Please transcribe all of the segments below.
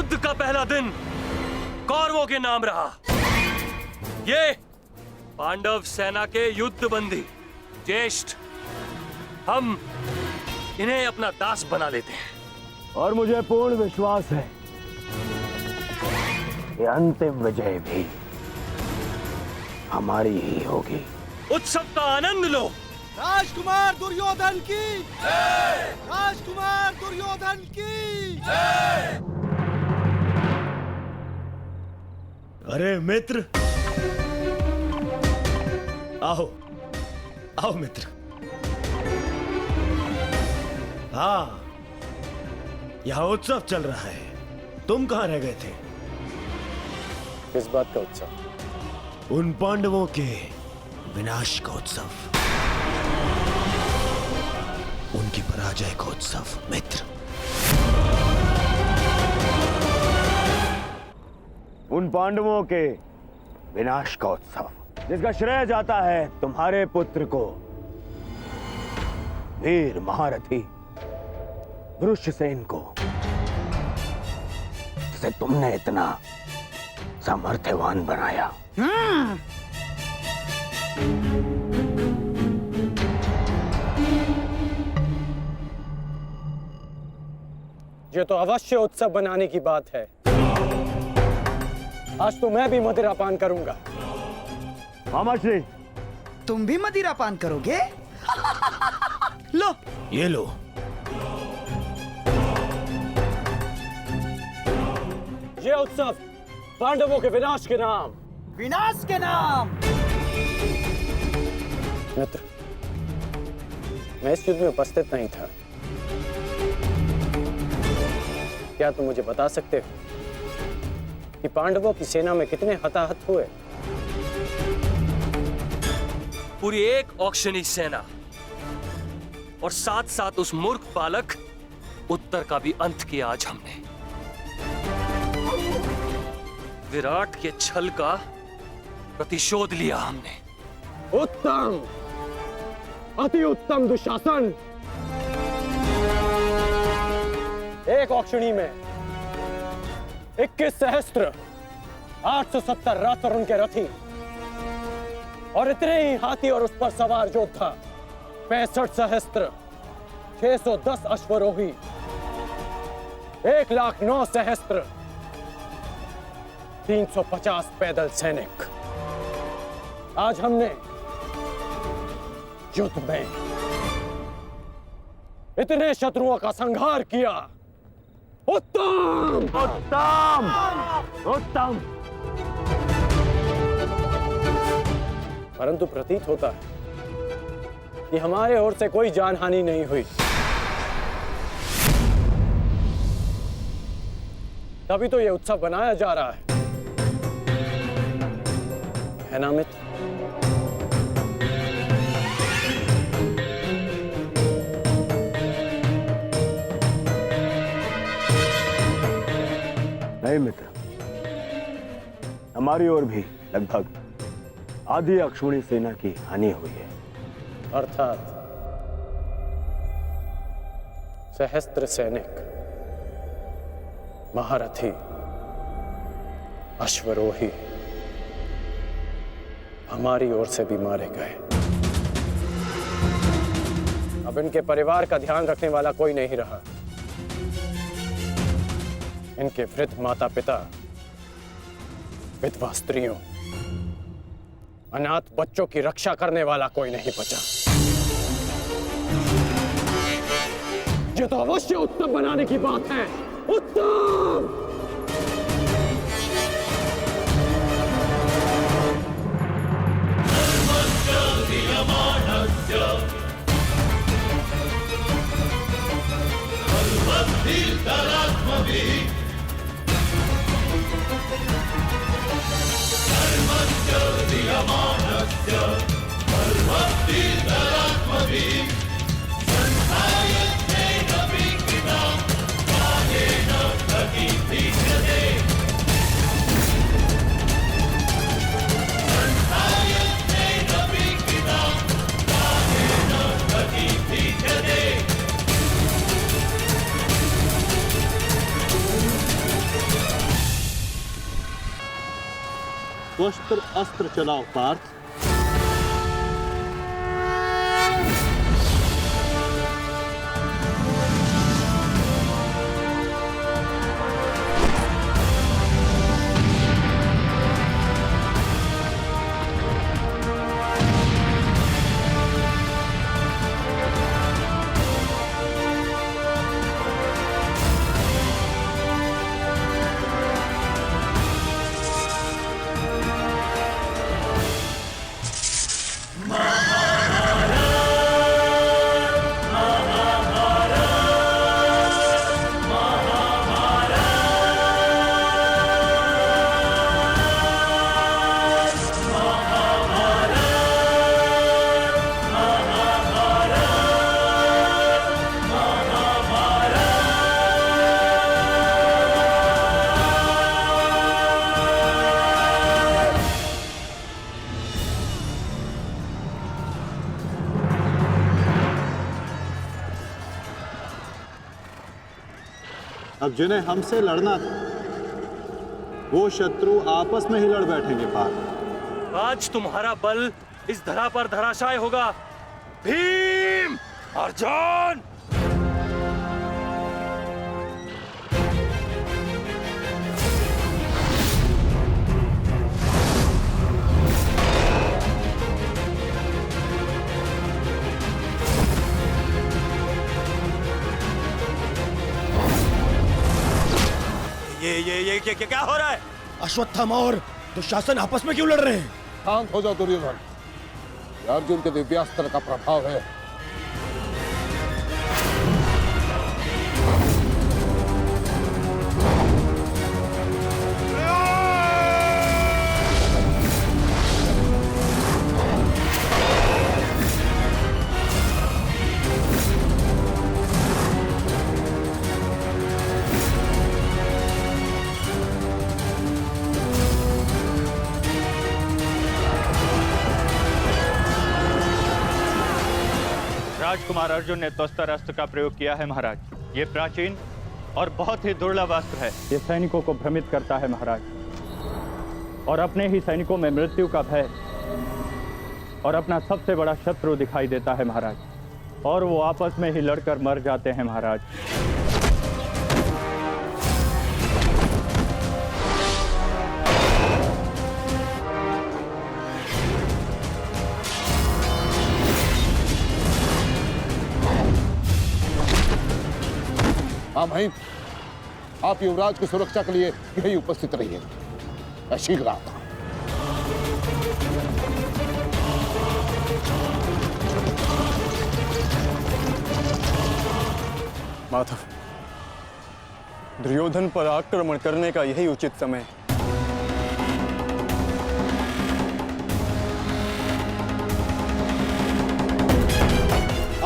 युद्ध का पहला दिन कौरवों के नाम रहा। ये पांडव सेना के युद्ध बंदी ज्येष्ठ, हम इन्हें अपना दास बना लेते हैं। और मुझे पूर्ण विश्वास है कि अंतिम विजय भी हमारी ही होगी। उत्सव का आनंद लो। राजकुमार दुर्योधन की जय! राजकुमार दुर्योधन की जय! अरे मित्र, आओ आओ मित्र। हाँ, यहाँ उत्सव चल रहा है। तुम कहाँ रह गए थे? किस बात का उत्सव? उन पांडवों के विनाश का उत्सव, उनकी पराजय का उत्सव मित्र। उन पांडवों के विनाश का उत्सव जिसका श्रेय जाता है तुम्हारे पुत्र को, वीर महारथी वृषसेन को, जिसे तुमने इतना सामर्थ्यवान बनाया। ये तो अवश्य उत्सव बनाने की बात है। आज तो मैं भी मदिरा पान करूंगा। मामाश्री, तुम भी मदिरा पान करोगे? लो, ये लो। ये उत्सव पांडवों के विनाश के नाम। विनाश के नाम। मित्र, मैं इस युद्ध में उपस्थित नहीं था। क्या तुम मुझे बता सकते हो कि पांडवों की सेना में कितने हताहत हुए? पूरी एक औक्षणी सेना और साथ साथ उस मूर्ख बालक उत्तर का भी अंत किया आज हमने। विराट के छल का प्रतिशोध लिया हमने। उत्तम, अति उत्तम दुशासन। एक औक्षणी में 21 सहस्त्र 870 रथ और उनके रथी और इतने ही हाथी और उस पर सवार योद्धा 65 सहस्त्र 610 अश्वरोही 1,09,000 सहस्त्र 350 पैदल सैनिक। आज हमने युद्ध में इतने शत्रुओं का संहार किया। उत्तम उत्तम उत्तम। परंतु प्रतीत होता है कि हमारे ओर से कोई जानहानि नहीं हुई। तभी तो यह उत्सव बनाया जा रहा है ना मित्र? नहीं मित्र, हमारी ओर भी लगभग आधी अक्षौणी सेना की हानि हुई है। अर्थात सहस्त्र सैनिक, महारथी, अश्वरोही हमारी ओर से भी मारे गए। अब इनके परिवार का ध्यान रखने वाला कोई नहीं रहा। इनके वृद्ध माता पिता, विधवा स्त्रियों, अनाथ बच्चों की रक्षा करने वाला कोई नहीं बचा। ये तो अवश्य उत्तम बनाने की बात है। उत्तम! वस्त्र अस्त्र चलाओ पार्थ। अब जिन्हें हमसे लड़ना था वो शत्रु आपस में ही लड़ बैठेंगे पार्थ। आज तुम्हारा बल इस धरा पर धराशाय होगा। भीम, अर्जुन! ये क्या हो रहा है? अश्वत्थामा और दुशासन आपस में क्यों लड़ रहे हैं? शांत हो जाओ दुर्योधन, ये अर्जुन के दिव्यास्त्र का प्रभाव है। राजकुमार अर्जुन ने त्वस्तर अस्त्र का प्रयोग किया है महाराज। ये प्राचीन और बहुत ही दुर्लभ अस्त्र है। ये सैनिकों को भ्रमित करता है महाराज, और अपने ही सैनिकों में मृत्यु का भय और अपना सबसे बड़ा शत्रु दिखाई देता है महाराज, और वो आपस में ही लड़कर मर जाते हैं महाराज। हाँ भाई, आप युवराज की सुरक्षा के लिए यही उपस्थित रहिए। मैं शीघ्र आता हूं। माधव, दुर्योधन पर आक्रमण करने का यही उचित समय है।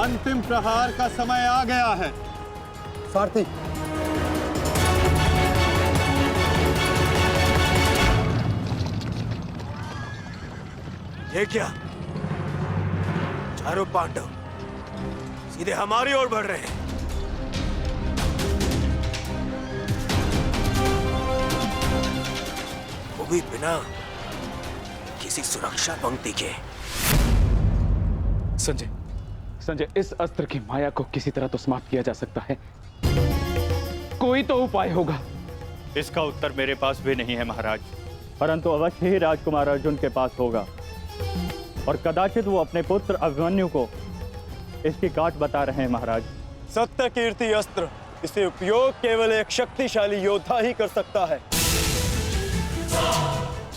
अंतिम प्रहार का समय आ गया है। सारथी, ये क्या? चारों पांडव सीधे हमारी ओर बढ़ रहे हैं। वो भी बिना किसी सुरक्षा पंक्ति के। संजय, इस अस्त्र की माया को किसी तरह तो समाप्त किया जा सकता है। कोई तो उपाय होगा। इसका उत्तर मेरे पास भी नहीं है महाराज, परंतु अवश्य ही राजकुमार अर्जुन के पास होगा, और कदाचित वो अपने पुत्र अभिमन्यु को इसकी काट बता रहे हैं महाराज। सत्य कीर्ति अस्त्र, इसे उपयोग केवल एक शक्तिशाली योद्धा ही कर सकता है।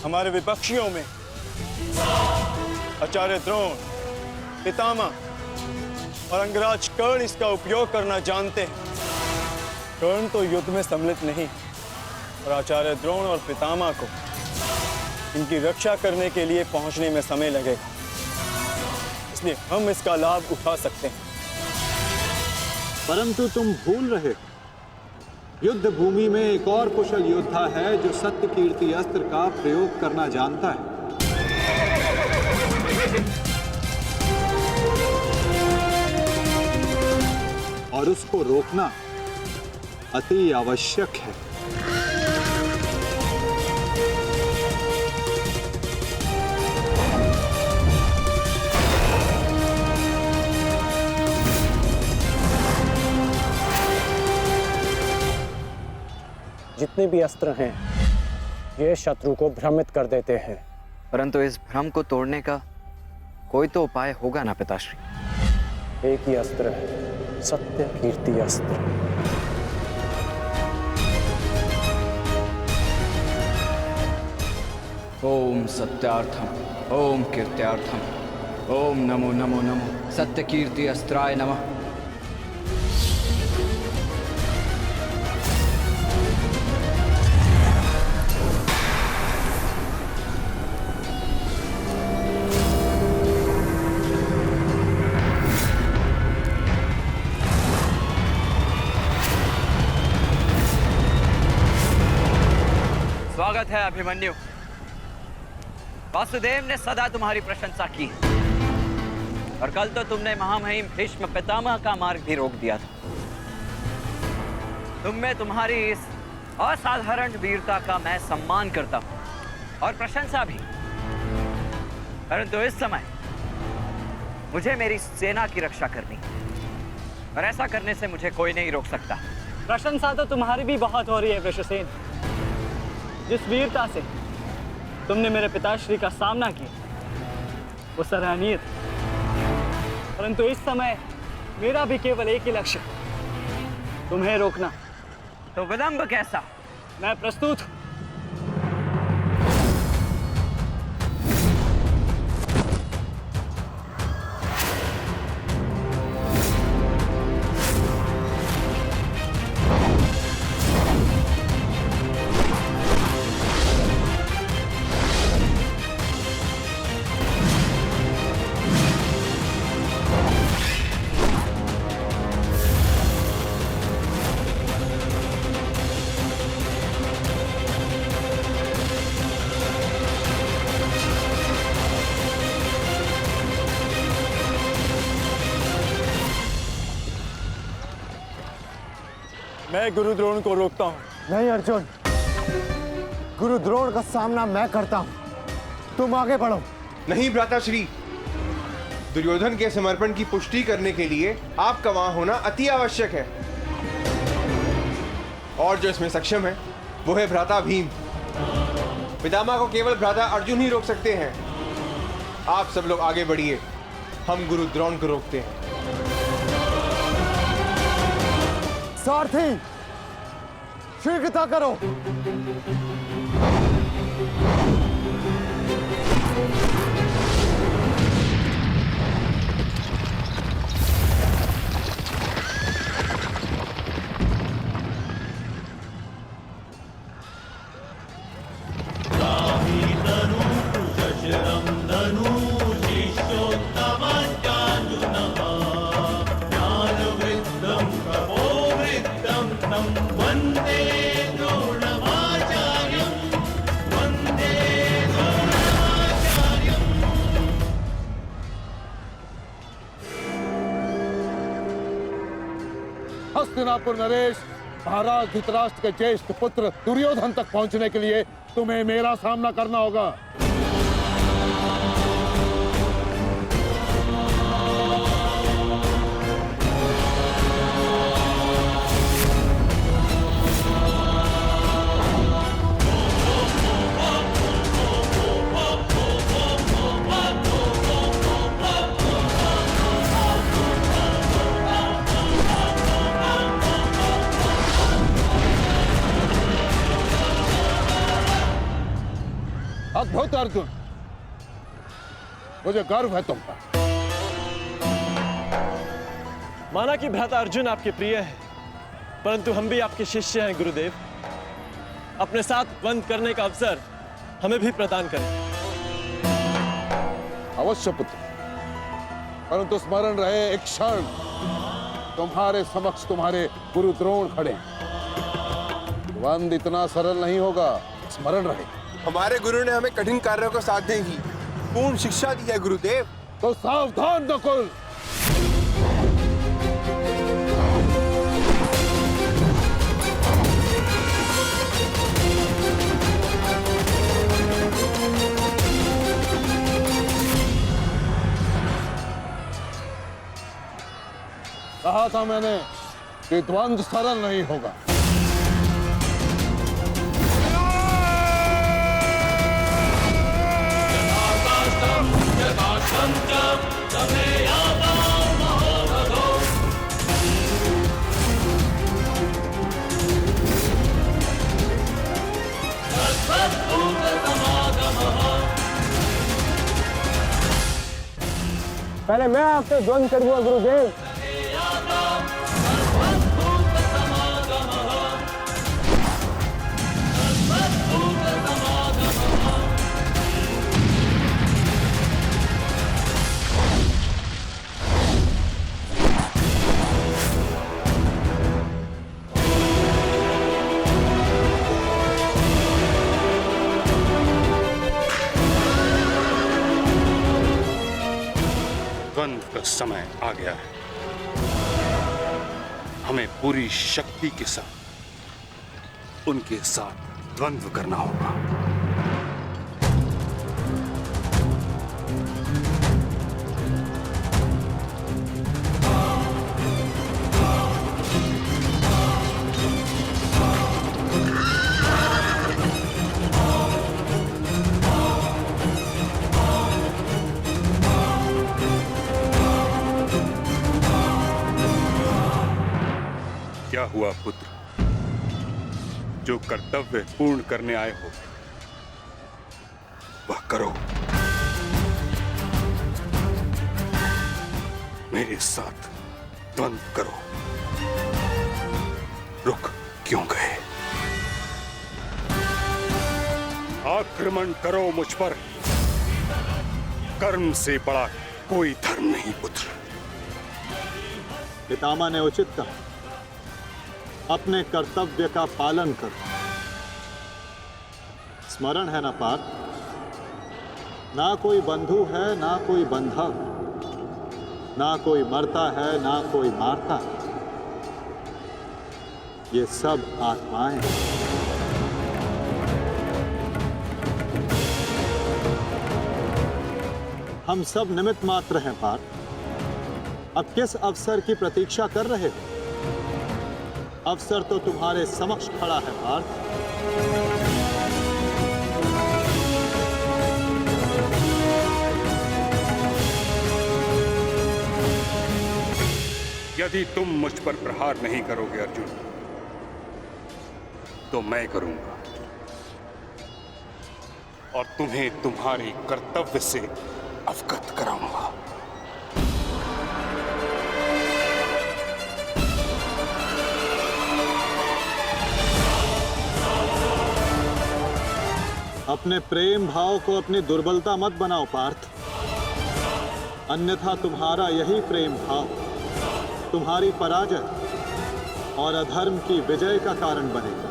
हमारे विपक्षियों में आचार्य द्रोण, पितामह और अंगराज कर्ण इसका उपयोग करना जानते हैं। कर्ण तो युद्ध में सम्मिलित नहीं, और आचार्य द्रोण और पितामह को इनकी रक्षा करने के लिए पहुंचने में समय लगेगा, इसलिए हम इसका लाभ उठा सकते हैं। परंतु तुम भूल रहे हो, युद्ध भूमि में एक और कुशल योद्धा है जो सत्य कीर्ति अस्त्र का प्रयोग करना जानता है। और उसको रोकना अति आवश्यक है। जितने भी अस्त्र हैं ये शत्रु को भ्रमित कर देते हैं। परंतु इस भ्रम को तोड़ने का कोई तो उपाय होगा ना पिताश्री? एक ही अस्त्र है, सत्य कीर्ति अस्त्र। ओम सत्यार्थम ओम कीर्त्यार्थम ओम नमो नमो नमो सत्य कीर्ति अस्त्राय नमः। स्वागत है अभिमन्यु। वासुदेव ने सदा तुम्हारी प्रशंसा की और कल तो तुमने महामहिम भीष्म पितामह का मार्ग भी रोक दिया था। तुम में तुम्हारी इस असाधारण वीरता का मैं सम्मान करता हूं और प्रशंसा भी। परंतु इस समय मुझे मेरी सेना की रक्षा करनी है और ऐसा करने से मुझे कोई नहीं रोक सकता। प्रशंसा तो तुम्हारी भी बहुत हो रही है वृषसेन। जिस वीरता से तुमने मेरे पिताश्री का सामना किया वो सराहनीय था। परंतु इस समय मेरा भी केवल एक ही लक्ष्य, तुम्हें रोकना। तो विलंब कैसा? मैं प्रस्तुत हूं। मैं गुरु द्रोण को रोकता हूं। नहीं अर्जुन, गुरु द्रोण का सामना मैं करता हूं। तुम आगे बढ़ो। नहीं भ्राताश्री, दुर्योधन के समर्पण की पुष्टि करने के लिए आपका वहां होना अति आवश्यक है। और जो इसमें सक्षम है वो है भ्राता भीम। पितामह को केवल भ्राता अर्जुन ही रोक सकते हैं। आप सब लोग आगे बढ़िए, हम गुरु द्रोण को रोकते हैं। सारथी, शीघ्रता करो। हस्तिनापुर नरेश, महाराज धृतराष्ट्र के ज्येष्ठ पुत्र दुर्योधन तक पहुंचने के लिए तुम्हें मेरा सामना करना होगा। अद्भुत अर्जुन, मुझे गर्व है तुम पर। माना कि भ्राता अर्जुन आपके प्रिय है, परंतु हम भी आपके शिष्य हैं गुरुदेव। अपने साथ बंद करने का अवसर हमें भी प्रदान करें। अवश्य पुत्र, परंतु स्मरण रहे एक क्षण तुम्हारे समक्ष तुम्हारे गुरु द्रोण खड़े। बंद इतना सरल नहीं होगा, स्मरण रहे। हमारे गुरु ने हमें कठिन कार्यों को साधने की पूर्ण शिक्षा दी है गुरुदेव। तो सावधान नकुल। कहा था मैंने कि द्वंद्व सरल नहीं होगा। पहले मैं आपसे द्वंद करूंगा गुरुदेव। द्वंद का समय आ गया है। हमें पूरी शक्ति के साथ उनके साथ द्वंद्व करना होगा। क्या हुआ पुत्र? जो कर्तव्य पूर्ण करने आए हो वह करो। मेरे साथ द्वंद्व करो। रुक क्यों गए? आक्रमण करो मुझ पर। कर्म से बड़ा कोई धर्म नहीं पुत्र। पितामह ने उचित कहा, अपने कर्तव्य का पालन करो। स्मरण है ना पार्थ, ना कोई बंधु है ना कोई बंधव, ना कोई मरता है ना कोई मारता है, ये सब आत्माएं हैं। हम सब निमित्त मात्र हैं पार्थ। अब किस अवसर की प्रतीक्षा कर रहे हो? अवसर तो तुम्हारे समक्ष खड़ा है पार्थ। यदि तुम मुझ पर प्रहार नहीं करोगे अर्जुन, तो मैं करूंगा और तुम्हें तुम्हारे कर्तव्य से अवगत कराऊंगा। अपने प्रेम भाव को अपनी दुर्बलता मत बनाओ पार्थ, अन्यथा तुम्हारा यही प्रेम भाव तुम्हारी पराजय और अधर्म की विजय का कारण बनेगा।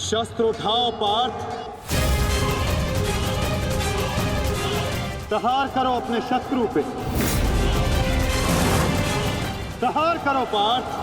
शस्त्र उठाओ पार्थ, प्रहार करो अपने शत्रु पे। प्रहार करो पार्थ।